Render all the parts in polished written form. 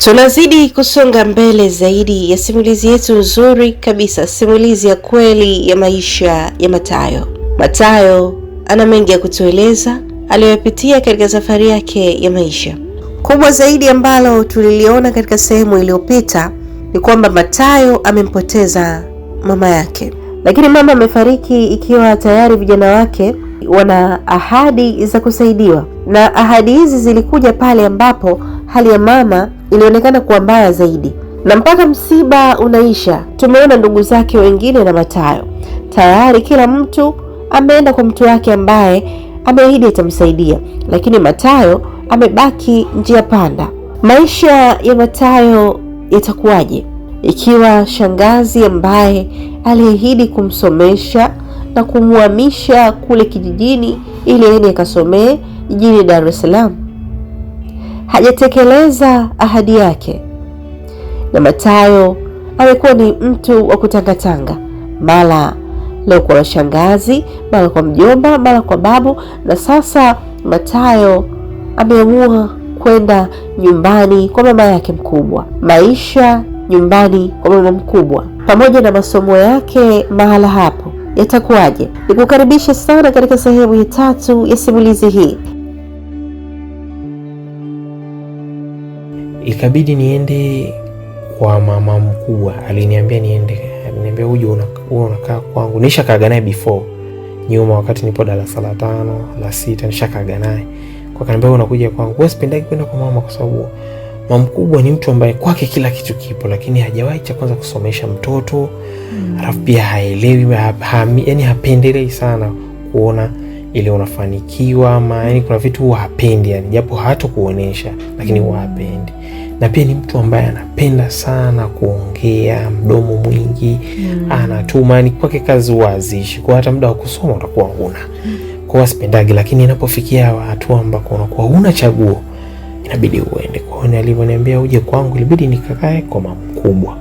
Tunazidi kusonga mbele zaidi ya simulizi yetu nzuri kabisa, simulizi ya kweli ya maisha ya Mathayo. Mathayo ana mengi ya kutueleza aliyopitia katika safari yake ya maisha. Kubwa zaidi ambalo tuliliona katika sehemu iliyopita ni kwamba Mathayo amempoteza mama yake, lakini mama amefariki ikiwa tayari vijana wake wana ahadi za kusaidiwa, na ahadi hizi zilikuja pale ambapo hali ya mama ilionekana kuwa mbaya zaidi. Na mpaka msiba unaisha, tumeona ndugu zake wengine na Mathayo tayari kila mtu ameenda kwa mtu wake ambaye ameahidi atamsaidia, lakini Mathayo amebaki njia panda. Maisha ya Mathayo yatakuwaje ikiwa shangazi ambaye aliahidi kumsomesha na kumuhamisha kule kijijini ili aende akasomee jijini Dar es Salaam hajatekeleza ahadi yake? Na Mathayo amekuwa ni mtu wa kutangatanga, mara leo kwa shangazi, mara kwa mjomba, mara kwa babu, na sasa Mathayo ameamua kwenda nyumbani kwa mama yake mkubwa. Maisha nyumbani kwa mama mkubwa pamoja na masomo yake mahala hapo yatakuwaje? Nikukaribisha sana katika sehemu ya 3 ya simulizi hii. Ikabidi niende kwa mama mkubwa. Aliniambia uje unakaa kwangu. Nishakaaga naye before nyuma, wakati nipo darasa la 5 la 6 nishakaaga naye. Kwa kaniambia unakuja kwangu. Wewe sipendagi kwenda kwa mama kwa sababu mama mkubwa ni mtu ambaye kwake kila kitu kipo, lakini hajawahi cha kwanza kusomesha mtoto. Alafu pia haelewi, yani hapendelei sana kuona ile unafanikiwa, ama yani kuna vitu huwa hapendi, yani japo hata kuonesha lakini huwa hapendi. Na pia ni mtu ambaye anapenda sana kuongea, mdomo mwingi, anatuma, yani kwake kazi wazishi, kwa hata muda wa kusoma utakuwa huna. Kwa sipendagi, lakini inapofikia hatua ambako unakuwa huna chaguo, inabidi uende. Kwa hiyo alivyoniambia uje kwangu, ilibidi nikakae kwa mama mkubwa.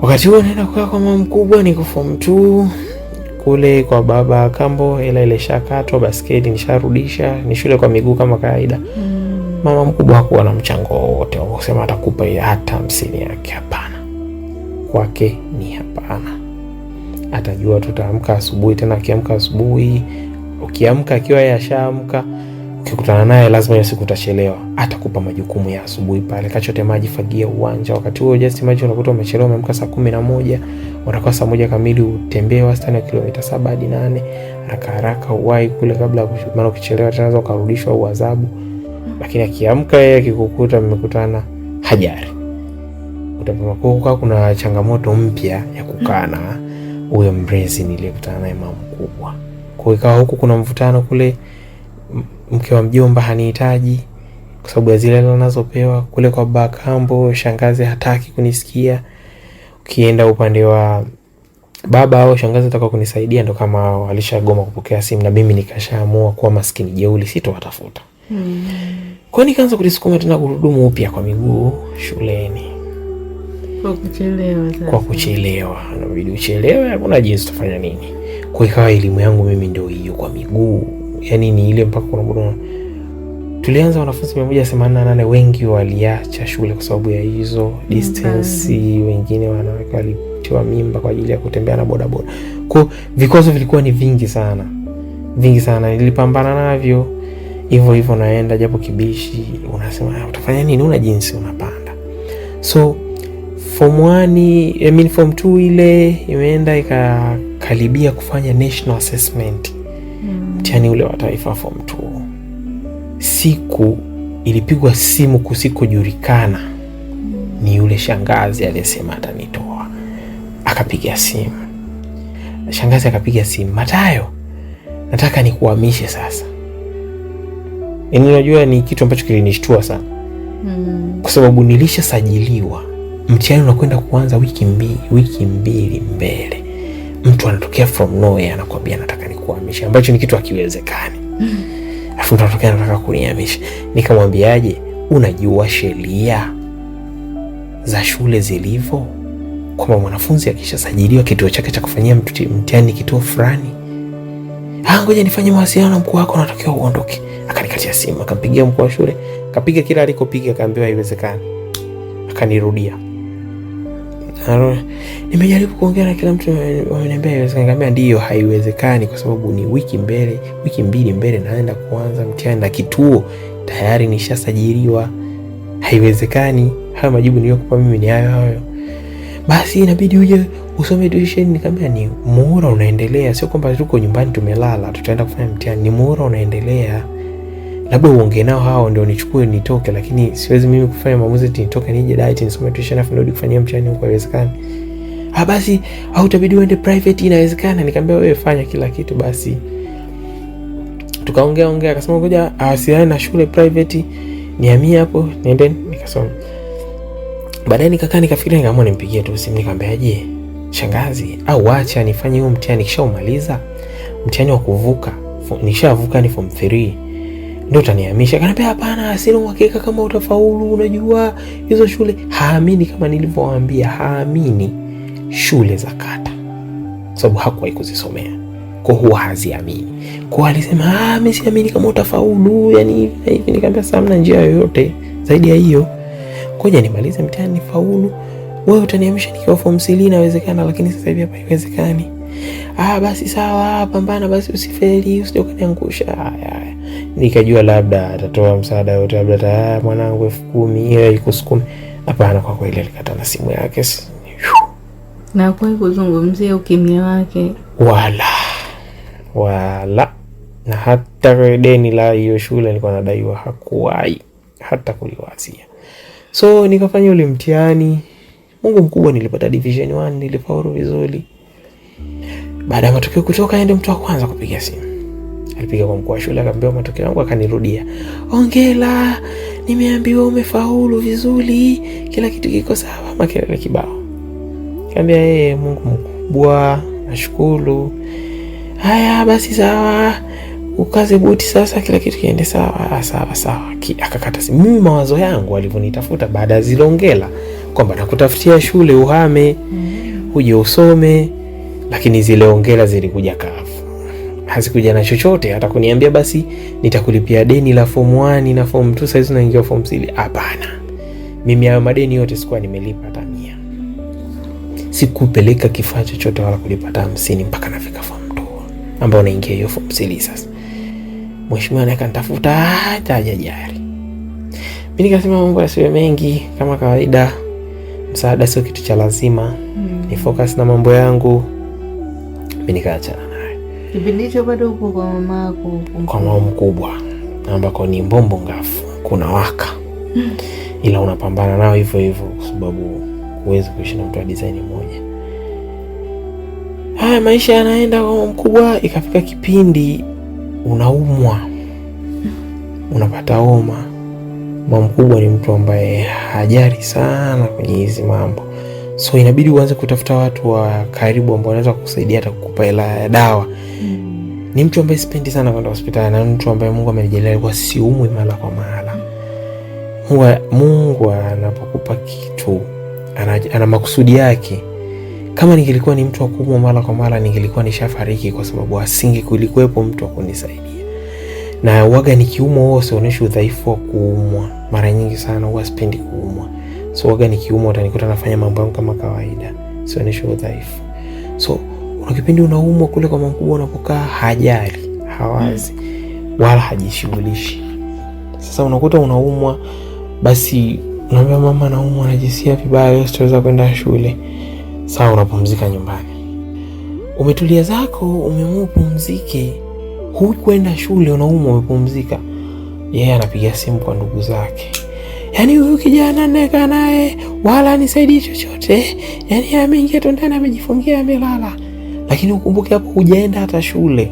Wakati huo naenda kukaa kwa mama mkubwa, niko form 2 kule kwa baba kambo, ile shakatwa basketi nisharudisha, ni shule kwa miguu kama kawaida. Mama mkubwa hakuwa na mchango wote wa kusema atakupa hata 50 yake, hapana. Kwake ni hapana. Atajua tutaamka asubuhi, tena akiamka asubuhi, ukiamka akiwa yashaamka, ukikutana naye lazima hiyo siku utachelewa. Atakupa majukumu ya asubuhi pale, kachote maji, fagia uwanja. Wakati huo just imagine unakuta umechelewa, umeamka saa 11, unakuwa saa 1 kamili utembee wastani wa kilomita 7 hadi 8, haraka uwahi kule kabla, maana ukichelewa tena ukarudishwa au adhabu. Lakini akiamka yeye akikukuta mmekutana, hajari. Utapima kwa kuna changamoto mpya ya kukaa na huyo mrezi nilikutana naye mama mkubwa. Kwa ikawa huku kuna mvutano kule, mke wa mjomba hanihitaji kwa sababu ya zile anazopewa. Kule kwa baba kambo, shangazi hataki kunisikia. Ukienda upande wa baba au shangazi ataka kunisaidia, ndo kama walishagoma kupokea simu, na mimi nikashaamua kuwa maskini jeuli sitowatafuta. Kwa nikaanza kulisukuma tena gurudumu upya kwa miguu shuleni. Kwa kuchelewa. Inabidi uchelewe, hakuna jinsi tufanya nini. Kwa ikawa elimu yangu mimi ndio hiyo kwa miguu. Yani ni ile mpaka kuna muda tulianza wanafunzi 188 wengi waliacha shule kwa sababu ya hizo distance, wengine wanaweka walitiwa mimba kwa ajili ya kutembea na bodaboda. Kwa vikwazo vilikuwa ni vingi sana. Vingi sana, nilipambana navyo. Hivyo naenda japo kibishi, unasema utafanya nini, una jinsi unapanda. So form 2 ile imeenda ikakaribia kufanya national assessment. Mtihani ule wa taifa form 2. Siku ilipigwa simu kusikojulikana. Ni yule shangazi aliyesema atanitoa. Akapiga simu. Shangazi akapiga simu, Mathayo, nataka nikuhamishe sasa. Unajua ni kitu ambacho kilinishtua sana. Kwa sababu nilishasajiliwa. Mtihani unakwenda kuanza wiki mbili mbele. Mtu anatokea from nowhere anakuambia nataka nikuhamisha, ambacho ni kitu hakiwezekani. Alafu mtu anatokea anataka kunihamisha. Nikamwambiaje, unajua sheria za shule zilivyo? Kwamba mwanafunzi akishasajiliwa kituo chake cha kufanyia mtihani kituo fulani, ngoja nifanye mawasiliano na mkuu wako, natakiwa uondoke. Akanikatia simu, akampigia mkuu wa shule, kapiga kila alikopiga, akaambiwa haiwezekani. Kanirudia. Nimejaribu kuongea na kila mtu, wameniambia haiwezekani. Nikamwambia ndio haiwezekani kwa sababu ni wiki mbili mbele naenda kuanza mtihani na kituo tayari nishasajiliwa. Haiwezekani. Hayo majibu niliyokupa mimi ni hayo. Basi inabidi uje usome tuition. Nikamwambia ni muhula unaendelea, sio kwamba tuko nyumbani tumelala tutaenda kufanya mtihani. Ni muhula unaendelea. Labda uongee nao hao ndio nichukue nitoke, lakini siwezi mimi kufanya maamuzi nitoke nije diet nisome tuition afu nirudi kufanyia mtihani huko, haiwezekani. Basi au itabidi uende private, inawezekana. Nikamwambia wewe fanya kila kitu basi. Tukaongea akasema ngoja asiane na shule private, nihamie hapo niende nikasome. Baadaye nikakaa nikafikiria, nikaamua nimpigie tu simu nikamwambia je, shangazi au acha nifanye huo mtihani kisha umaliza mtihani wa kuvuka, nishavuka ni form 3 ndio utanihamisha. Akaniambia hapana, sina uhakika kama utafaulu, unajua hizo shule. Haamini kama nilivyowaambia, haamini shule za kata sababu hakuwahi kuzisomea, kwa huwa haziamini. Kwa alisema mimi siamini kama utafaulu, yani hivi. Nikamwambia hamna njia yoyote zaidi ya hiyo, ngoja nimalize mtihani nifaulu, wewe utanihamisha nikiwa form 3 inawezekana, lakini sasa hivi hapa haiwezekani. Basi sawa, pambana basi usifeli, usije ukaniangusha. Haya. Nikajua labda atatoa msaada wote, labda mwanangu 10,000 hiyo ikusukumi. Hapana, kwa kweli alikata na simu yake. Na kwa kuzungumzia ukimya wake wala na hata deni la hiyo shule nilikuwa nadaiwa hakuwahi hata kuliwazia. So nikafanya ule mtihani. Mungu mkubwa, nilipata division 1, nilifaulu vizuri. Baada ya matokeo kutoka, ndio mtu wa kwanza kupiga simu. Alipiga kwa mkuu wa shule akamwambia matokeo yangu, akanirudia. Hongera, nimeambiwa umefaulu vizuri, kila kitu kiko sawa, makelele kibao. Nikamwambia Mungu mkubwa, nashukuru. Haya basi sawa, ukaze buti sasa, kila kitu kiende sawa. Sawa. Akakata simu. Mimi mawazo yangu alivyonitafuta baada ya zile hongera kwamba nakutafutia shule uhame, uje usome, lakini zile hongera zilikuja kavu. Hazikuja na chochote, hata kuniambia basi nitakulipia deni la form 1 na form 2 sasa unaingia form 3. Hapana. Mimi hayo madeni yote sikuwa nimelipa hata 100. Sikupeleka kifaa chochote wala kulipa hata 50 mpaka nafika form 2 ambao naingia hiyo form 3 sasa. Mheshimiwa akanitafuta hajajali. Mimi nikasema mambo yasiwe mengi kama kawaida. Msaada sio kitu cha lazima. Ni focus na mambo yangu. Mimi nikaachana naye. Kipindi hicho bado uko kwa mama yako? Kwa mama mkubwa ambako ni mbombo ngafu, kuna waka. Ila unapambana nao hivyo kwa sababu huwezi kuishi na mtu wa design moja. Maisha yanaenda kwa mama mkubwa. Ikafika kipindi unaumwa, unapata homa. Mama mkubwa ni mtu ambaye hajari sana kwenye hizi mambo, so inabidi uanze kutafuta watu wa karibu ambao wanaweza kukusaidia hata kukupa hela ya dawa. Ni mtu ambaye sipendi sana kwenda hospitali, na mtu ambaye Mungu amenijalia kwa siumwi mara kwa mara. Mungu anapokupa kitu ana makusudi yake. Kama ningelikuwa ni mtu wa kuumwa mara kwa mara, ningelikuwa nishafariki, kwa sababu kulikuwepo mtu wa kunisaidia. Na waga nikiumwa huwa sionyeshi udhaifu wa kuumwa. Mara nyingi sana huwa sipendi kuumwa. So waga nikiumwa utanikuta nafanya mambo yangu kama kawaida, sionyeshi udhaifu. So unakipindi unaumwa kule kwa mama mkubwa, unapokaa hajali, hawazi wala hajishughulishi. Sasa unakuta unaumwa, basi unaambia mama naumwa, najisikia vibaya, sitaweza kwenda shule. Sawa, unapumzika nyumbani. Umetulia zako, umeamua pumzike. Hukwenda shule, unaumwa, umepumzika. Yeye anapiga simu kwa ndugu zake. Yaani huyu kijana neka naye wala nisaidie chochote. Yaani ameingia tu ndani amejifungia amelala. Lakini ukumbuke hapo hujaenda hata shule.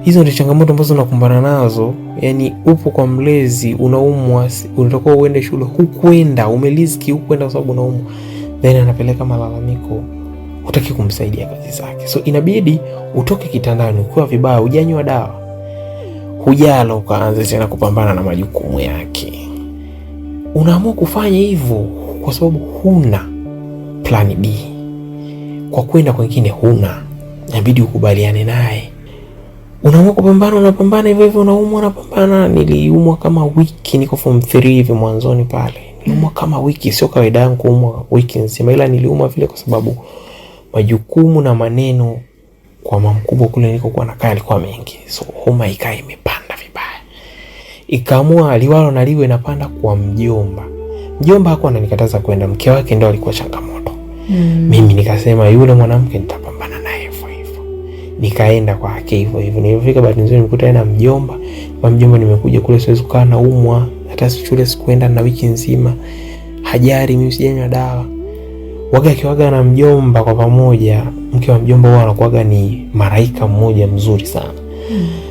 Hizo ndio changamoto ambazo unakumbana nazo. Yaani upo kwa mlezi, unaumwa, unatakiwa uende shule, hukwenda, umeliziki hukwenda kwa sababu unaumwa. Then anapeleka malalamiko, hutaki kumsaidia kazi zake. So inabidi utoke kitandani ukiwa vibaya, hujanywa dawa, hujala, ukaanza tena kupambana na majukumu yake. Unaamua kufanya hivyo kwa sababu huna plan B. Kwa kwenda kwingine huna, inabidi ukubaliane naye. Unaamua kupambana, unapambana hivyo, unaumwa, unapambana. Niliumwa kama wiki, niko form 3 hivi mwanzoni pale. Niliumwa kama wiki, sio kawaida yangu kuumwa wiki nzima, ila niliumwa vile kwa sababu majukumu na maneno kwa mama mkubwa kule nilikokuwa nakaa alikuwa mengi. So homa ikaa imepanda vibaya. Ikaamua aliwalo na liwe napanda kwa mjomba. Mjomba hakuwa ananikataza kwenda, mke wake ndio alikuwa changamoto. Mimi nikasema yule mwanamke nitapambana naye hivyo hivyo. Nikaenda kwake hivyo hivyo. Nilifika bahati nzuri nikuta na mjomba. Kwa mjomba nimekuja kule siwezi kukaa na umwa. Hata shule sikuenda na wiki nzima. Hajari mimi sijanywa dawa. Waga akiwaga na mjomba kwa pamoja, mke wa mjomba huwa anakuwaga ni malaika mmoja mzuri sana.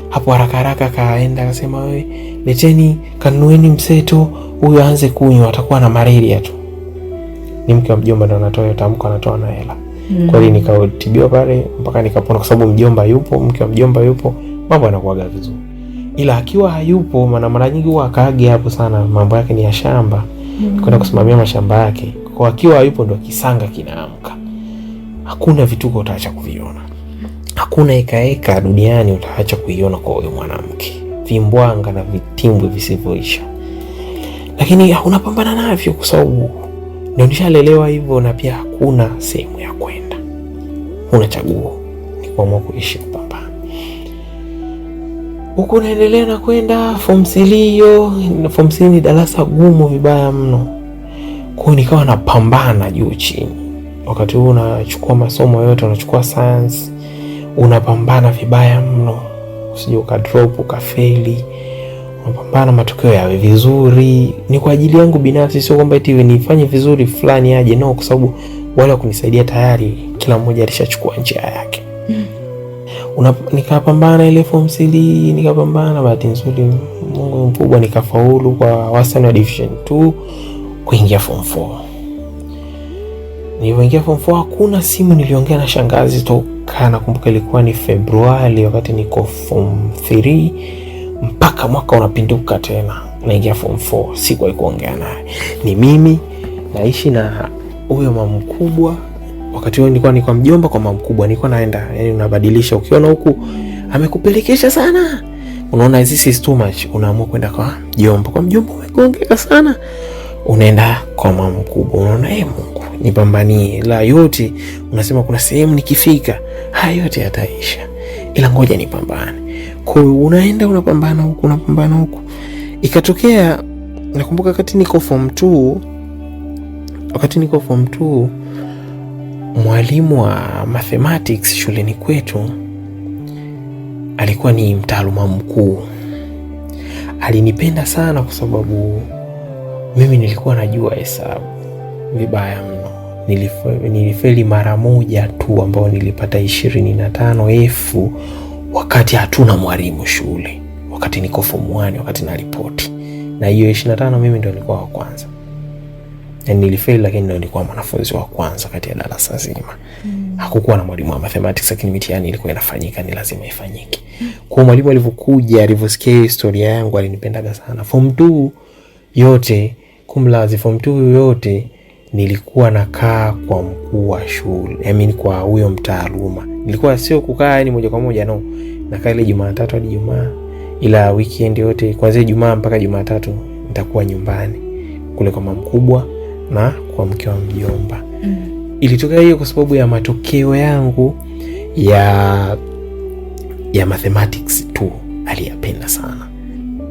Hapo haraka haraka kaenda akasema wewe leteni kanueni mseto huyu aanze kunywa atakuwa na malaria tu. Ni mke wa mjomba ndo anatoa tamko, anatoa na hela. Kwa hiyo nikatibiwa pale mpaka nikapona kwa sababu mjomba yupo, mke wa mjomba yupo, mambo yanakuwaga vizuri. Ila akiwa hayupo mara nyingi huwa akaage hapo sana, mambo yake ni ya shamba. Kwenda kusimamia mashamba yake. Kwa akiwa hayupo ndo kisanga kinaamka. Hakuna vituko utaacha kuviona. Hakuna eka duniani utaacha kuiona kwa huyo mwanamke. Vimbwanga na vitimbwe visivyoisha. Lakini unapambana navyo kwa sababu ndio nishalelewa hivyo, na pia hakuna sehemu ya kwenda. Una chaguo ni kuamua kuishi kupambana. Huko naendelea na kwenda form 3 form 3 ni darasa gumu vibaya mno. Kwa nikawa napambana juu chini. Wakati huu unachukua masomo yote, unachukua science, unapambana vibaya mno. Usije ukadrop ukafeli. Unapambana matokeo yawe vizuri. Ni kwa ajili yangu binafsi, sio kwamba eti nifanye vizuri fulani aje, no, kwa sababu wale kunisaidia tayari kila mmoja alishachukua njia yake. Nikapambana ile form 3, nikapambana, bahati nzuri Mungu mkubwa nikafaulu kwa wastani wa division 2 kuingia form 4. Nilipoingia form 4 hakuna simu niliongea na shangazi toka nakumbuka ilikuwa ni Februari wakati niko form 3 mpaka mwaka unapinduka tena naingia form 4 sikuwahi kuongea naye. Ni mimi naishi na huyo mama mkubwa. Wakati huo nilikuwa ni kwa mjomba, kwa mama mkubwa nilikuwa naenda, yani unabadilisha. Ukiona huku amekupelekesha sana, unaona this is too much, unaamua kwenda kwa mjomba. Kwa mjomba umegongeka sana, unaenda kwa mama mkubwa. Unaona Mungu nipambanie la yote, unasema kuna sehemu nikifika haya yote yataisha, ila ngoja nipambane. Kwa hiyo unaenda unapambana huku unapambana huku. Ikatokea nakumbuka wakati niko form 2 mwalimu wa mathematics shuleni kwetu alikuwa ni mtaaluma mkuu. Alinipenda sana kwa sababu mimi nilikuwa najua hesabu vibaya mno. Nilifeli mara moja tu ambao nilipata 25F wakati hatuna mwalimu shule. Wakati niko form 1 wakati na ripoti. Na hiyo 25 mimi ndio nilikuwa wa kwanza. Yani nilifeli lakini ndio nilikuwa mwanafunzi wa kwanza kati ya darasa zima. Hakukuwa na mwalimu wa mathematics lakini mitihani ilikuwa inafanyika, ni lazima ifanyike. Kwa mwalimu alivyokuja, alivyosikia historia yangu alinipendaga sana. Form 2 yote, kumlazi form 2 yote nilikuwa nakaa kwa mkuu wa shule. I mean kwa huyo mtaaluma. Nilikuwa sio kukaa yani moja kwa moja, no. Nakaa ile Jumatatu hadi Ijumaa, ila weekend yote kuanzia Ijumaa mpaka Jumatatu nitakuwa nyumbani kule kwa mama mkubwa na kwa mke wa mjomba. Ilitokea hiyo kwa sababu ya matokeo yangu ya mathematics tu aliyapenda sana.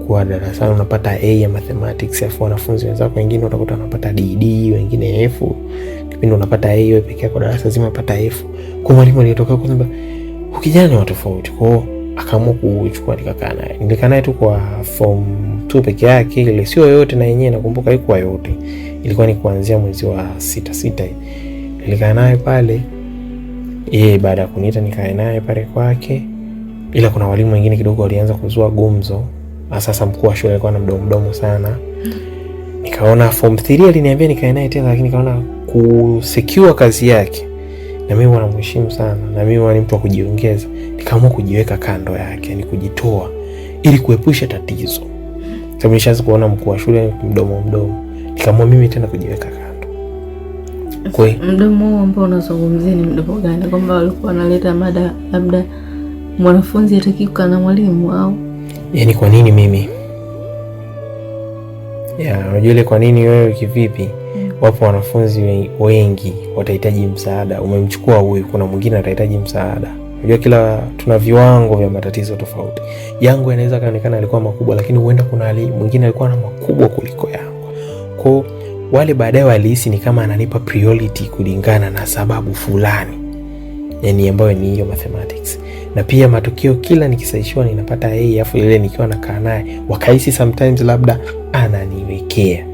Kwa darasa unapata A ya mathematics, afu wanafunzi wenzako wengine utakuta wanapata DD, wengine F. Kipindi unapata A wewe pekee yako darasa zima unapata F. Kwa mwalimu aliyetoka kusema ukijana ni watu tofauti. Kwa akaamua kuchukua nilikaa naye tu kwa form 2 pekee yake, ile sio yote na yenyewe nakumbuka ilikuwa yote. Ilikuwa ni kuanzia mwezi wa 6 nilikaa naye pale. Baada ya kuniita nikae naye pale kwake. Ila kuna walimu wengine kidogo walianza kuzua gumzo. Sasa mkuu wa shule alikuwa na mdomo sana. Nikaona form 3 aliniambia nikae naye tena, lakini nikaona kusecure kazi yake. Na mimi wanamheshimu sana na mimi ni mtu wa kujiongeza. Nikaamua kujiweka kando yake, ni kujitoa ili kuepusha tatizo. Sababu nishaanza kuona mkuu wa shule mdomo. Nikaamua mimi tena kujiweka kando. Kwa mdomo ambao unazungumzia ni mdomo gani? Kwamba walikuwa wanaleta mada labda mwanafunzi hataki kukaa na mwalimu au? Yaani kwa nini mimi? Unajua ile kwa nini wewe kivipi? Wapo wanafunzi wengi watahitaji msaada. Umemchukua huyu, kuna mwingine atahitaji msaada. Unajua kila tuna viwango vya matatizo tofauti. Yangu yanaweza kaonekana alikuwa makubwa, lakini huenda kuna mwingine alikuwa na makubwa kuliko yangu. Kwa wale baadaye walihisi ni kama ananipa priority kulingana na sababu fulani, yani ambayo ni hiyo mathematics. Na pia matokeo kila nikisahishiwa ninapata A, afu ile nikiwa nakaa naye wakahisi sometimes labda ananiwekea,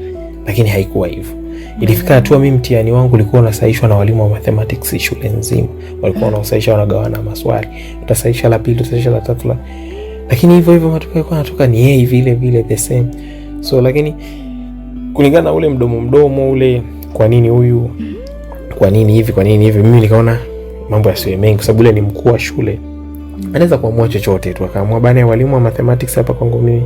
lakini haikuwa hivyo. Ilifika hatua mimi mtihani wangu ulikuwa unasahihishwa na walimu wa mathematics shule nzima. Walikuwa wanasahihisha, wanagawana maswali. Utasahihisha la pili, utasahihisha la tatu, lakini hivyo hivyo matokeo yalikuwa yanatoka ni A vile vile the same. So lakini kulingana na ule mdomo ule, kwa nini huyu, kwa nini hivi, mimi nikaona mambo yasiwe mengi, kwa sababu ule ni mkuu wa shule. Anaweza kuamua chochote tu, akaamua bana, walimu wa mathematics hapa kwangu mimi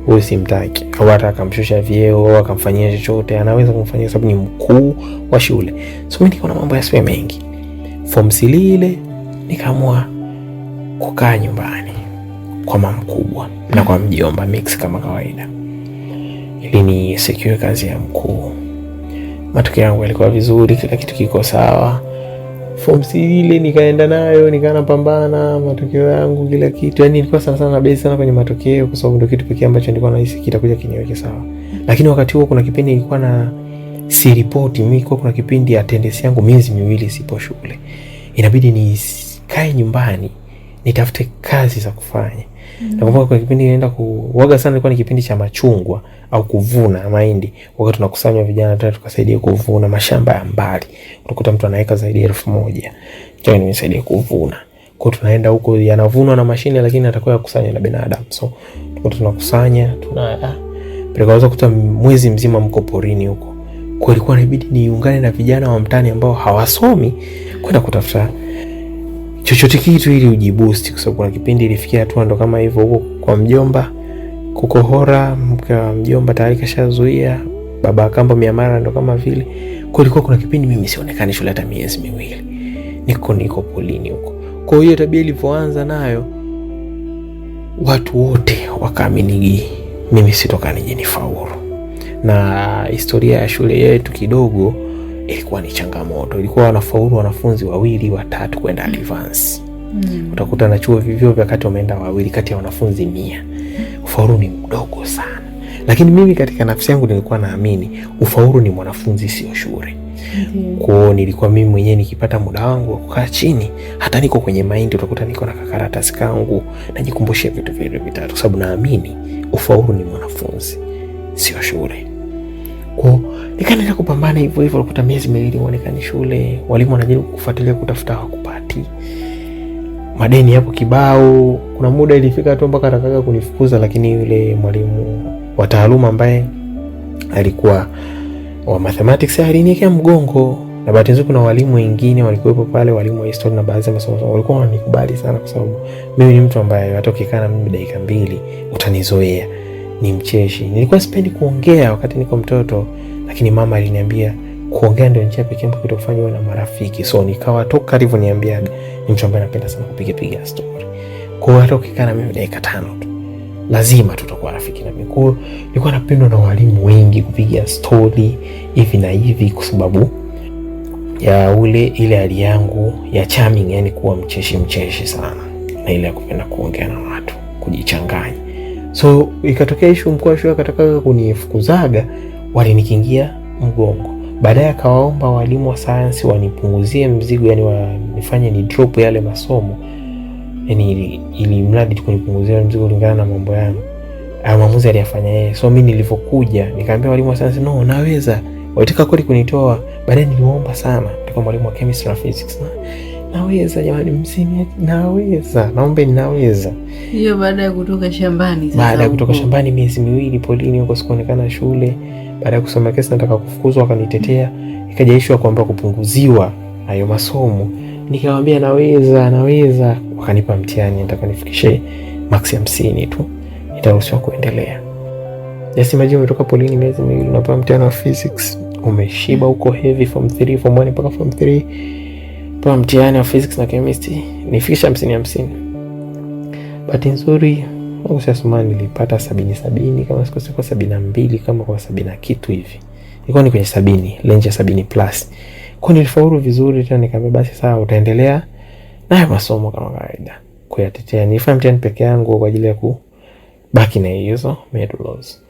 huyu simtaki, au hata akamshusha vyeo au akamfanyia chochote, anaweza kumfanyia sababu ni mkuu wa shule. So mimi nikaona mambo yasiwe mengi. Form 3 ile nikaamua kukaa nyumbani kwa mama mkubwa na kwa mjomba, mix kama kawaida, ili ni secure kazi ya mkuu. Matokeo yangu yalikuwa vizuri, kila kitu kiko sawa. Form 3 ile nikaenda nayo, nikaana pambana matokeo yangu kila kitu. Yani nilikuwa sana base sana kwenye matokeo, kwa sababu ndio kitu pekee ambacho nilikuwa nahisi kitakuja kiniweke sawa. Lakini wakati huo kuna kipindi nilikuwa na si report mimi, kuna kipindi attendance yangu miezi 2 sipo shule. Inabidi nikae nyumbani nitafute kazi za kufanya. Nakumbuka kwa kipindi nilienda kuwaga sana, ilikuwa ni kipindi cha machungwa au kuvuna mahindi. Wakati tunakusanya vijana tatu tukasaidia kuvuna mashamba ya mbali. Utakuta mtu anaweka zaidi ya 1,000. Chao nimesaidia kuvuna. Kwa tunaenda huko, yanavunwa na mashine lakini atakuwa yakusanya na binadamu. So tunakusanya, pelekaweza kuta mwezi mzima mko porini huko. Kwa ilikuwa inabidi niungane na vijana wa mtaani ambao hawasomi kwenda kutafuta chochote kitu ili ujiboost, kwa sababu kuna kipindi ilifikia hatua ndo kama hivyo huko kwa mjomba kukohora, mke wa mjomba tayari kashazuia, baba akambo miamara ndo kama vile. Kwa ilikuwa kuna kipindi mimi sionekani shule hata miezi 2. Niko polini huko. Kwa hiyo tabia ilipoanza nayo, watu wote wakaamini mimi sitoka nije nifaulu. Na historia ya shule yetu kidogo ilikuwa ni changamoto. Ilikuwa wanafaulu wanafunzi 2 3 kwenda advance. Utakuta na chuo vivyo vya kati wameenda 2 kati ya wanafunzi 100. Ufaulu ni mdogo sana. Lakini mimi katika nafsi yangu nilikuwa naamini ufaulu ni mwanafunzi, sio shule. Kwa hiyo nilikuwa mimi mwenyewe nikipata muda wangu wa kukaa chini, hata niko kwenye mind, utakuta niko na karatasi kangu najikumbushia vitu vile vitatu, kwa sababu naamini ufaulu ni mwanafunzi, sio shule. Kwa nikaendelea kupambana hivyo hivyo, ukuta miezi 2 uonekani shule, walimu wanajaribu kufuatilia kutafuta hawakupati. Madeni hapo kibao. Kuna muda ilifika tu mpaka atakaga kunifukuza, lakini yule mwalimu wa taaluma ambaye alikuwa wa mathematics aliniwekea mgongo. Na bahati nzuri kuna walimu wengine walikuwepo pale, walimu wa historia na baadhi ya masomo walikuwa wananikubali sana, kwa sababu mimi ni mtu ambaye hata ukikaa na mimi dakika 2 utanizoea. Ni mcheshi. Nilikuwa sipendi kuongea wakati niko mtoto, lakini mama aliniambia kuongea ndio njia pekee ambayo itakufanya uwe na marafiki. So nikawa toka alivyoniambia ni mtu ambaye anapenda sana kupiga story. Kwa hiyo hata ukikaa na mimi dakika 5 tu lazima tutakuwa rafiki na mimi. Kwa hiyo nilikuwa napendwa na walimu wengi kupiga story hivi na hivi, kwa sababu ya ile hali yangu ya charming, yani kuwa mcheshi sana, na ile ya kupenda kuongea na watu, kujichanganya. So ikatokea issue, mkuu wa shule akataka kunifukuzaga, walinikingia mgongo. Baadaye akawaomba walimu wa science wanipunguzie mzigo, yani wanifanye ni drop yale masomo, yani ili mradi tu kunipunguzia mzigo kulingana na mambo yangu. Maamuzi aliyafanya yeye. So mimi nilipokuja nikaambia walimu wa science, no, naweza. Walitaka kweli kunitoa. Baadaye niliomba sana kwa mwalimu wa chemistry na physics, naweza jamani, msini naweza, naomba ninaweza. Hiyo baada ya kutoka shambani sasa. Baada ya kutoka shambani miezi 2 polini huko, sikuonekana shule. Baada ya kusoma kesi nataka kufukuzwa, wakanitetea. Ikaja issue kwamba kupunguziwa hayo masomo. Nikamwambia naweza. Wakanipa mtihani, nataka nifikishe max 50 tu, nitaruhusiwa kuendelea. Just imagine umetoka polini miezi 2 unapewa mtihani wa physics. Umeshiba huko heavy form 3, form 1 mpaka form 3. Kwa mtihani wa physics na chemistry nifikisha 50. Bahati nzuri Kwa soma nilipata 70 kama sikose kwa 72 kama kwa 70 kitu hivi. Nilikuwa ni kwenye 70, range ya 70+. Kwa nilifaulu vizuri tena nikamwambia basi sawa utaendelea na masomo kama kawaida. Kuyatetea nilifanya mtihani peke yangu kwa ajili ya kubaki na hizo medals.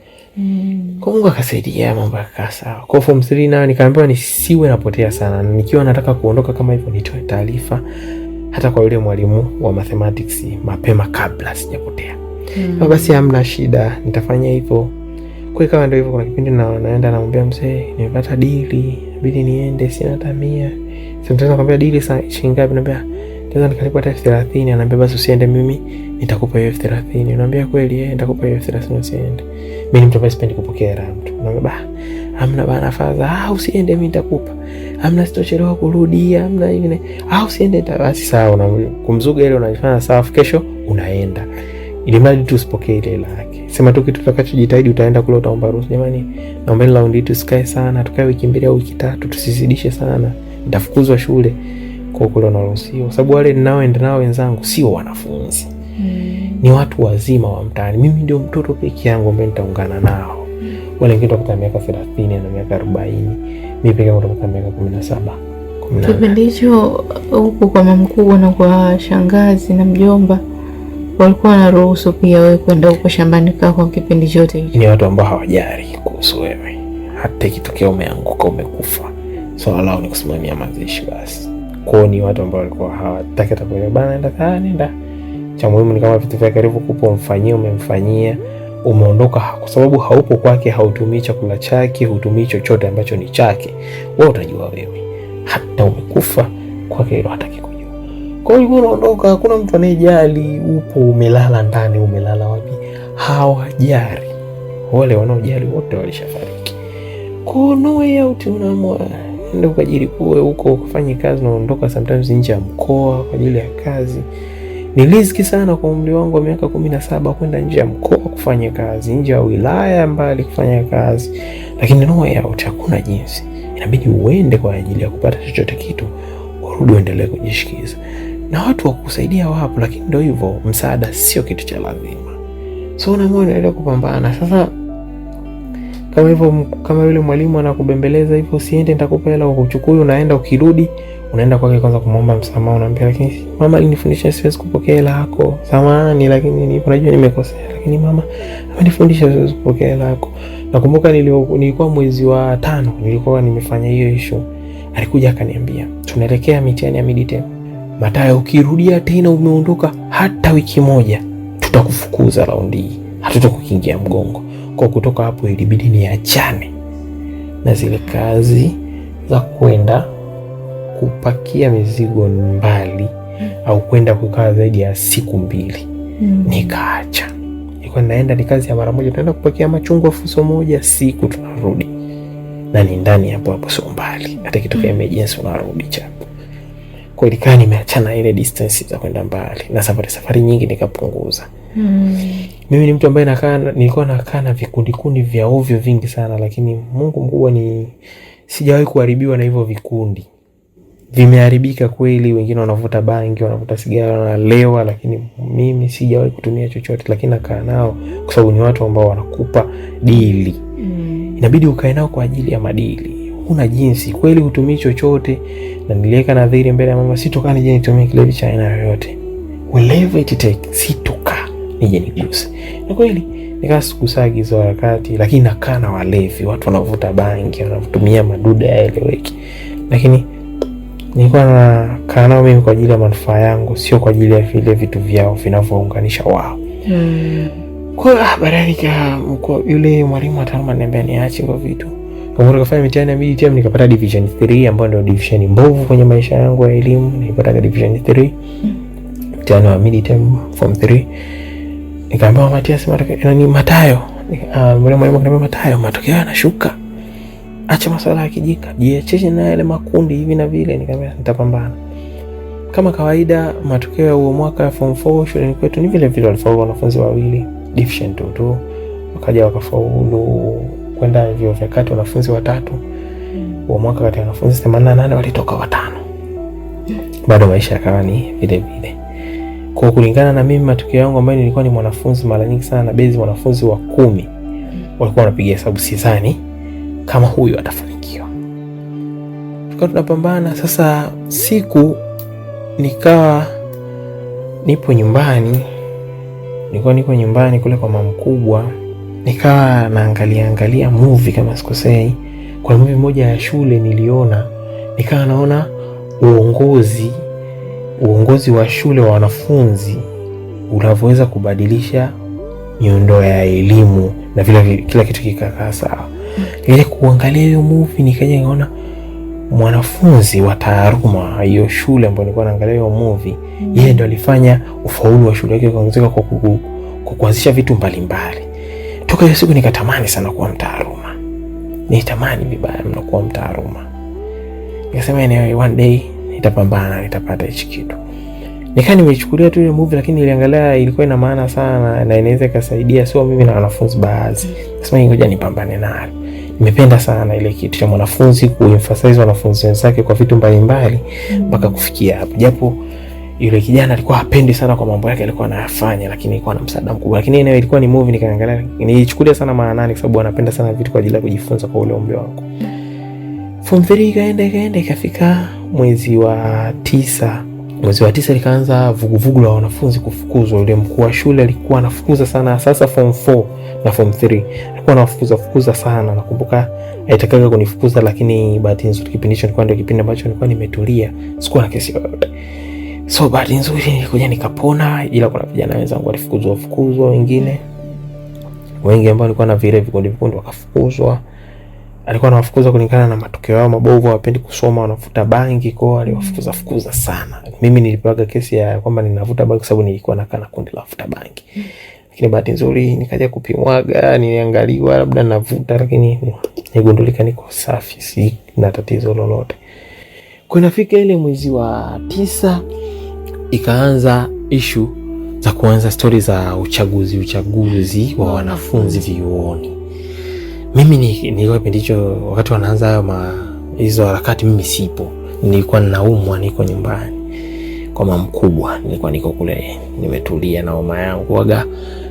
Kwa Mungu akasaidia mambo yakakaa sawa. Kwa form 3 nayo nikaambiwa nisiwe napotea sana. Nikiwa nataka kuondoka kama hivyo nitoe taarifa hata kwa yule mwalimu wa mathematics mapema kabla sijapotea. Basi hamna shida, nitafanya hivyo. Kwa ikawa ndio hivyo, kuna kipindi naenda namwambia mzee nimepata dili, inabidi niende sina hata 100. Sometimes nakwambia dili shilingi ngapi, naambia naweza nikalipa hata 30, ananiambia basi usiende mimi nitakupa hiyo 30. Naambia kweli nitakupa hiyo 30 usiende. Mimi ni mtu ambaye sipendi kupokea hela mtu. Naambia hamna bana fadha, usiende mimi nitakupa. Hamna sitochelewa kurudi, hamna hivi. Usiende basi sawa, na kumzuga ile unafanya sawa, kesho unaenda. Ili mradi tu usipokee ile hela yake. Sema tu kitu tutakachojitahidi utaenda kule utaomba ruhusa. Jamani, naomba ni raundi tusikae sana, tukae wiki 2 au wiki 3, tusizidishe sana. Nitafukuzwa shule. Kwa kule unaruhusiwa. Kwa sababu wale ninaoenda nao wenzangu sio wanafunzi. Ni watu wazima wa mtaani. Mimi ndio mtoto peke yangu ambaye nitaungana nao. Wale wengine watakuwa miaka 30 na miaka 40. Mimi peke yangu nitakuwa miaka 17. Kipindi hicho huko kwa mama mkubwa na kwa shangazi na mjomba walikuwa wanaruhusu pia wewe kwenda huko shambani kwa kipindi chote hicho? Ni watu ambao hawajali kuhusu wewe. Hata ikitokea umeanguka umekufa, swala lao ni kusimamia mazishi basi. Kwa ni watu ambao walikuwa hawataki hata kuelewa bana, nenda. Cha muhimu ni kama vitu vya karibu kupo umemfanyia, umeondoka, kwa sababu haupo kwake, hautumii chakula chake, hutumii chochote ambacho ni chake. Wewe utajua wewe. Hata umekufa kwake hilo hataki kujua. Kwa hiyo unaondoka, hakuna mtu anayejali upo umelala ndani, umelala wapi. Hawajali. Wale wanaojali wote walishafariki. Kwa no out unaamua ndio ukajilipue huko kufanya kazi, naondoka sometimes nje ya mkoa kwa ajili ya kazi. Ni riziki sana kwa umri wangu wa miaka 17 kwenda nje ya mkoa kufanya kazi, nje ya wilaya mbali kufanya kazi. Lakini no out, hakuna jinsi. Inabidi uende kwa ajili ya kupata chochote kitu, urudi uendelee kujishikiza. Na watu wa kusaidia wapo, lakini ndio hivyo, msaada sio kitu cha lazima. So unaamua unaendelea kupambana. Sasa kama hivyo, kama yule mwalimu anakubembeleza hivyo, usiende nitakupa hela, ukuchukue unaenda, ukirudi unaenda kwake kwanza kumomba msamaha, unaambia lakini mama alinifundisha siwezi kupokea hela yako. Samahani lakini unajua nimekosea, lakini mama amenifundisha siwezi kupokea hela yako. Nakumbuka nilikuwa mwezi wa 5 nilikuwa nimefanya hiyo issue. Alikuja akaniambia, "Tunaelekea mitihani ya midterm. Matayo, ukirudia tena umeondoka hata wiki moja, tutakufukuza raundi hii. Hatutakukingia mgongo." Kwa kutoka hapo ilibidi niachane na zile kazi za kwenda kupakia mizigo mbali au kwenda kukaa zaidi ya siku 2. Nikaacha. Nilikuwa naenda ni kazi ya mara moja, tunaenda kupakia machungwa fuso moja siku tunarudi. Na ni ndani hapo sio mbali. Hata kitokea emergency unarudi chapo. Kwa hiyo nimeachana ile distance za kwenda mbali na safari nyingi nikapunguza. Mimi ni mtu ambaye nilikuwa nakaa na vikundi vya ovyo vingi sana, lakini Mungu mkubwa sijawahi kuharibiwa na hivyo vikundi. Vimeharibika kweli, wengine wanavuta bangi, wanavuta sigara, wanalewa, lakini mimi sijawahi kutumia chochote, lakini nakaa nao kwa sababu ni watu ambao wanakupa dili. Inabidi ukae nao kwa ajili ya madili. Huna jinsi, kweli hutumii chochote, na niliweka nadhiri mbele ya mama, sitokaa nije nitumie kilevi cha aina yoyote. Whatever it takes, sitokaa nije niguse. Na kweli nikasikusagi hizo harakati, lakini nakaa na walevi, watu wanavuta bangi, wanatumia maduda yaeleweki. Lakini nilikuwa nakaa nao mimi kwa ajili ya manufaa yangu, sio kwa ajili ya vile vitu vyao vinavyounganisha wao. Kwa baadaye yule mwalimu ataruma niambia niache kwa vitu. Kwa nikafanya mitihani ya midterm nikapata division 3 ambayo ndio division mbovu kwenye maisha yangu ya elimu. Nilipata division 3. Mtihani wa midterm form 3. Nikaambiwa Matias Matayo. Mwalimu akaniambia Matayo, matokeo yanashuka. Acha masuala ya kijika. Jiacheche na yale makundi hivi na vile. Nikamwambia nitapambana. Kama kawaida matokeo ya huo mwaka form 4 shuleni kwetu ni vile vile walifaulu wanafunzi 2 division 2 tu. Wakaja wakafaulu kwenda vyuo vya kati wanafunzi 3. Huo mwaka kati ya wanafunzi 88 walitoka 5. Bado maisha yakawa ni vile vile. Kwa kulingana na mimi matokeo yangu ambayo nilikuwa ni mwanafunzi mara nyingi sana na bezi wanafunzi wa 10 walikuwa wanapiga hesabu, sidhani kama huyu atafanikiwa. Tukawa tunapambana. Sasa siku nikawa nipo nyumbani kule kwa mama mkubwa, nikawa naangalia movie kama sikosei. Kwa movie moja ya shule niliona, nikawa naona uongozi wa shule wa wanafunzi unavyoweza kubadilisha miundo ya elimu na vile kila kitu kikakaa sawa. Ile kuangalia hiyo movie nikaja naona mwanafunzi wa taaluma hiyo shule ambayo nilikuwa naangalia hiyo movie, yeye ndo alifanya ufaulu wa shule yake kuongezeka kwa kuanzisha vitu mbalimbali. Toka hiyo siku nikatamani sana kuwa mtaaluma. Nitamani vibaya mno kuwa mtaaluma. Nikasema anyway, one day nitapambana, nitapata hichi kitu. Nikaa nimechukulia tu ile movie, lakini niliangalia ilikuwa ina maana sana na inaweza kusaidia sio mimi na wanafunzi baadhi. Nikasema ngoja nipambane nayo. Nimependa sana ile kitu cha mwanafunzi kuemphasize wanafunzi wenzake kwa vitu mbalimbali mpaka kufikia hapo. Japo yule kijana alikuwa hapendi sana kwa mambo yake alikuwa anayafanya, lakini ilikuwa na msaada mkubwa. Lakini ile ilikuwa ni movie, nikaangalia nilichukulia sana maanani kwa sababu anapenda sana vitu kwa ajili ya kujifunza kwa ule umri wangu. Form 3 ikaenda ikafika mwezi wa 9. Mwezi wa 9 likaanza vuguvugu la wanafunzi kufukuzwa. Yule mkuu wa shule alikuwa anafukuza sana, sasa form 4 na form 3 alikuwa anafukuza sana. Nakumbuka alitaka kunifukuza, lakini bahati nzuri kipindi hicho nilikuwa ndio kipindi ambacho nilikuwa nimetulia, sikuwa na kesi yoyote. So bahati nzuri nilikuja nikapona, ila kuna vijana wenzangu walifukuzwa wengine. Wengi ambao walikuwa na vile vikundi wakafukuzwa. Alikuwa anawafukuza kulingana na matokeo yao mabovu, hawapendi kusoma, wanavuta bangi, kwa aliwafukuza sana. Mimi nilipewa kesi ya kwamba ninavuta bangi kwa sababu nilikuwa nakaa na kundi la wavuta bangi. Lakini bahati nzuri nikaja kupimwaga, niliangaliwa labda navuta, lakini nigundulika niko safi, si na tatizo lolote. Kwa nafika ile mwezi wa 9 ikaanza issue za kuanza story za uchaguzi wa wanafunzi vyuoni. Mimi nilikuwa kipindi hicho wakati wanaanza hayo hizo harakati, mimi sipo. Nilikuwa ninaumwa, niko nyumbani kwa mama mkubwa. Nilikuwa niko kule nimetulia na mama yangu. Waga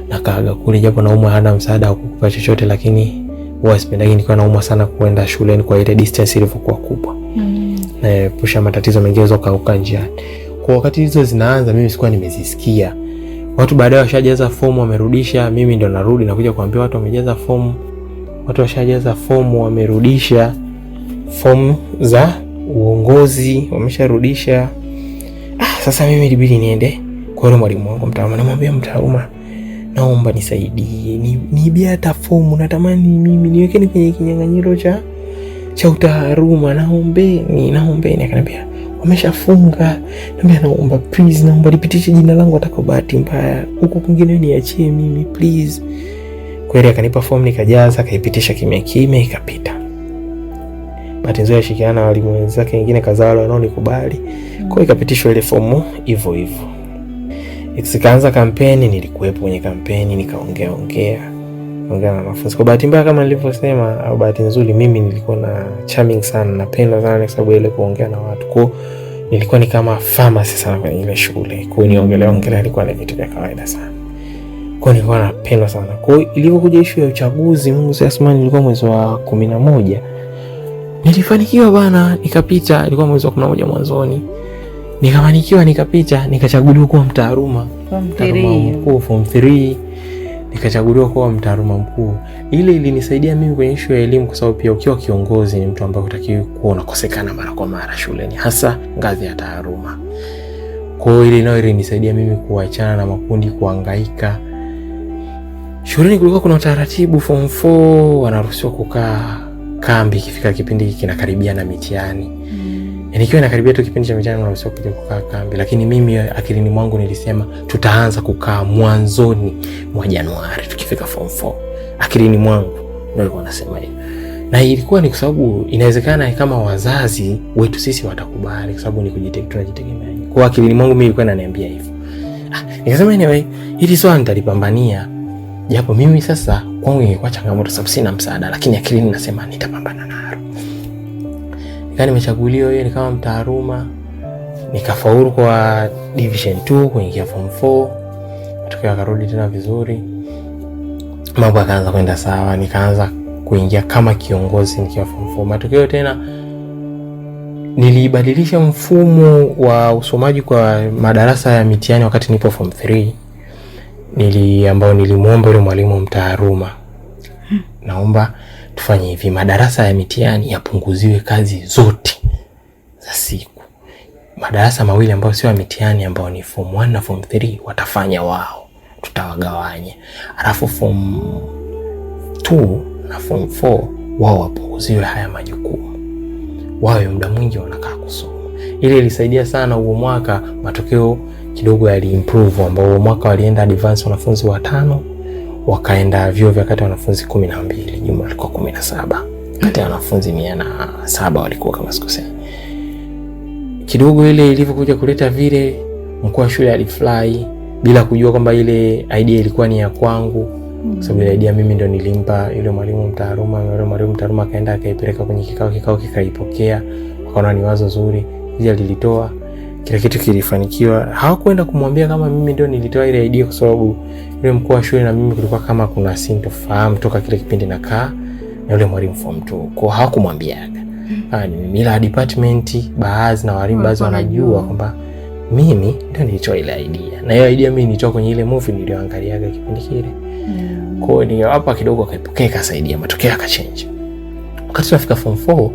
nakaaga kule, japo naumwa hana msaada wa kukupa chochote, lakini huwa sipendagi nilikuwa naumwa sana kwenda shuleni kwa ile distance ilivyokuwa kubwa. Na pusha matatizo mengine zokauka njiani. Kwa wakati hizo zinaanza mimi sikuwa nimezisikia. Watu baadaye washajaza fomu wamerudisha, mimi ndo narudi na kuja kuambia watu wamejaza fomu. Watu washajaza fomu wamerudisha, fomu za uongozi wamesharudisha. Sasa mimi ilibidi niende kwa yule mwalimu wangu mtaaluma, nimwambia mtaaluma, naomba nisaidie, niibia hata fomu, natamani mimi niwekeni kwenye kinyang'anyiro cha utaaluma, naombeni. Akaniambia wameshafunga. Niambia naomba please, naomba nipitishe jina langu hata kwa bahati mbaya, huko kwingine niachie mimi please. Kweli akanipa fomu nikajaza, akaipitisha kimya ikapita. Bahati nzuri ashikiana na walimu wenzake wengine kadhaa wale wanaonikubali. Kwa hiyo ikapitishwa ile fomu hivyo. Ikaanza kampeni, nilikuwepo kwenye kampeni, nikaongea na wanafunzi. Kwa bahati mbaya kama nilivyosema au bahati nzuri, mimi nilikuwa na charming sana, napenda sana kwa sababu ile kuongea na watu. Kwa nilikuwa ni kama pharmacy sana kwenye ile shule. Kwa niongelea ilikuwa ni vitu vya kawaida sana. Kwa nilikuwa napenda sana. Kwa ilivyokuja issue ya uchaguzi, Mungu sasa, nilikuwa mwezi wa 11. Nilifanikiwa bana, nikapita. Ilikuwa mwezi wa 11 mwanzoni. Nikafanikiwa, nikapita, nikachaguliwa kuwa mtaaluma mkuu form 3. Nikachaguliwa kuwa mtaaluma mkuu. Ile ilinisaidia mimi kwenye issue ya elimu kwa sababu pia ukiwa kiongozi ni mtu ambaye hutakiwi kuwa unakosekana mara kwa mara shuleni, hasa ngazi ya taaluma. Kwa hiyo ile nayo ilinisaidia mimi kuachana na makundi, kuhangaika. Shuleni kulikuwa kuna utaratibu, form 4 wanaruhusiwa kukaa kambi ikifika kipindi kinakaribia na mitihani. Yaani ikiwa inakaribia tu kipindi cha mitihani wanaruhusiwa kuja kukaa kambi, lakini mimi akilini mwangu nilisema tutaanza kukaa mwanzoni mwa Januari tukifika form 4. Akilini mwangu ndio nilikuwa nasema hivyo. Na ilikuwa ni kwa sababu inawezekana kama wazazi wetu sisi watakubali kwa sababu ni tunajitegemea. Kwa akilini mwangu mimi nilikuwa naniambia hivyo. Nikasema anyway, hili swali nitalipambania. Japo mimi sasa kwangu ingekuwa changamoto sababu sina msaada, lakini akilini nasema nitapambana nalo. Nimechaguliwa yeye kama mtaaluma. Nikafaulu kwa division 2 kuingia form 4. Matokeo yakarudi tena vizuri. Mambo yakaanza kwenda sawa, nikaanza kuingia kama kiongozi nikiwa form 4. Matokeo tena nilibadilisha mfumo wa usomaji kwa madarasa ya mitihani wakati nipo form 3. Ambao nilimuomba yule mwalimu mtaaluma, naomba tufanye hivi, madarasa ya mitihani yapunguziwe kazi zote za siku. Madarasa mawili ambayo sio ya mitihani, ambao ni form 1 na form 3, watafanya wao, tutawagawanya. Alafu form 2 na form 4 wao wapunguziwe haya majukumu, wao muda mwingi wanakaa kusoma. Ile ilisaidia sana. Huo mwaka matokeo kidogo yaliimprove, ambao huo mwaka walienda advance wanafunzi 5, wakaenda vyuo vya kati wanafunzi 12, jumla walikuwa 17. Kati ya wanafunzi 107 walikuwa kama sikosei. Kidogo ile ilivyokuja kuleta vile, mkuu wa shule alifly bila kujua kwamba ile idea ilikuwa ni ya kwangu. Kwa sababu ile idea mimi ndo nilimpa yule mwalimu mtaaluma. Yule mwalimu mtaaluma akaenda akaipeleka kwenye kikao kikaipokea, wakaona ni wazo zuri, ile lilitoa, kila kitu kilifanikiwa. Hawakwenda kumwambia kama mimi ndio nilitoa ile idea, kwa sababu yule mkuu wa shule na mimi kulikuwa kama kuna sintofahamu toka kile kipindi nakaa na yule mwalimu form 2. Kwa hawakumwambiaga. Mila department baadhi na walimu baadhi wanajua kwamba mimi ndio nilitoa ile idea. Na hiyo idea mimi nilitoa kwenye ile movie niliyoangaliaga kipindi kile. Kwa hiyo hapa kidogo akaipokea, kasaidia, matokeo yakachange. Wakati tunafika form 4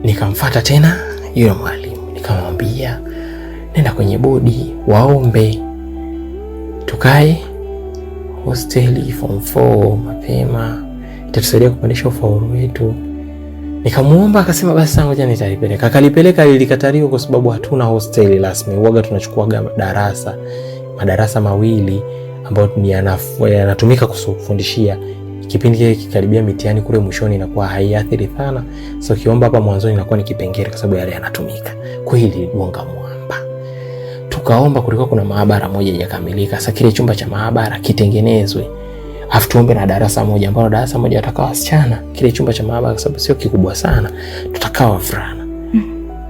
nikamfuata tena yule mwalimu, nikamwambia nenda kwenye bodi waombe tukae hosteli form 4 mapema, itatusaidia kupandisha ufaulu wetu. Nikamuomba, akasema basi ngoja nitalipeleka. Akalipeleka, lilikataliwa kwa sababu hatuna hosteli rasmi. Huaga tunachukua madarasa mawili ambayo yanatumika kufundishia. Kipindi kile kikaribia mitihani kule mwishoni inakuwa haiathiri sana. So kiomba hapa mwanzoni inakuwa ni kipengele kwa sababu yale yanatumika. Kweli gonga mwamba. Tukaomba, kulikuwa kuna maabara moja haijakamilika. Sasa kile chumba cha maabara kitengenezwe. Afu tuombe na darasa moja, ambalo darasa moja watakaa wasichana. Kile chumba cha maabara kwa sababu sio kikubwa sana, tutakaa wavulana.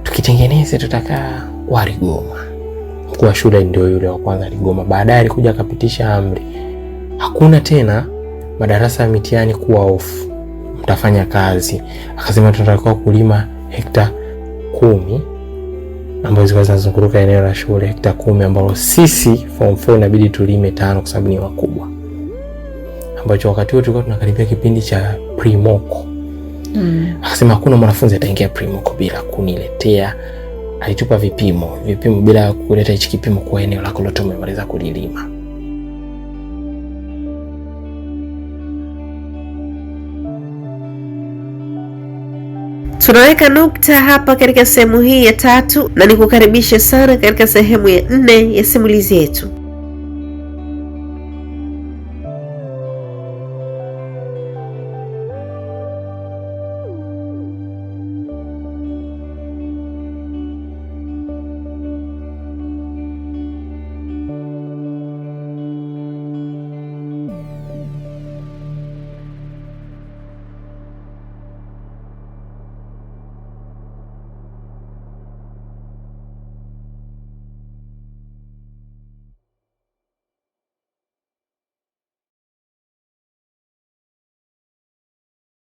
Tukitengeneze tutakaa Warigoma. Mkuu wa shule ndio yule wa kwanza aligoma. Baadaye alikuja akapitisha amri, hakuna tena madarasa ya mitihani kuwa off, mtafanya kazi. Akasema tunatakiwa kulima hekta 10 ambazo zilikuwa zinazunguruka eneo la shule, hekta 10 ambazo sisi form 4 inabidi tulime 5 kwa sababu ni wakubwa. Ambacho wakati huo tulikuwa tunakaribia kipindi cha pre-moko. Akasema hakuna mwanafunzi ataingia pre-moko bila kuniletea. Alitupa vipimo bila kuleta hichi kipimo kwa eneo lako lote umemaliza kulilima. Tunaweka nukta hapa katika sehemu hii ya 3 na nikukaribisha sana katika sehemu ya 4 ya simulizi yetu.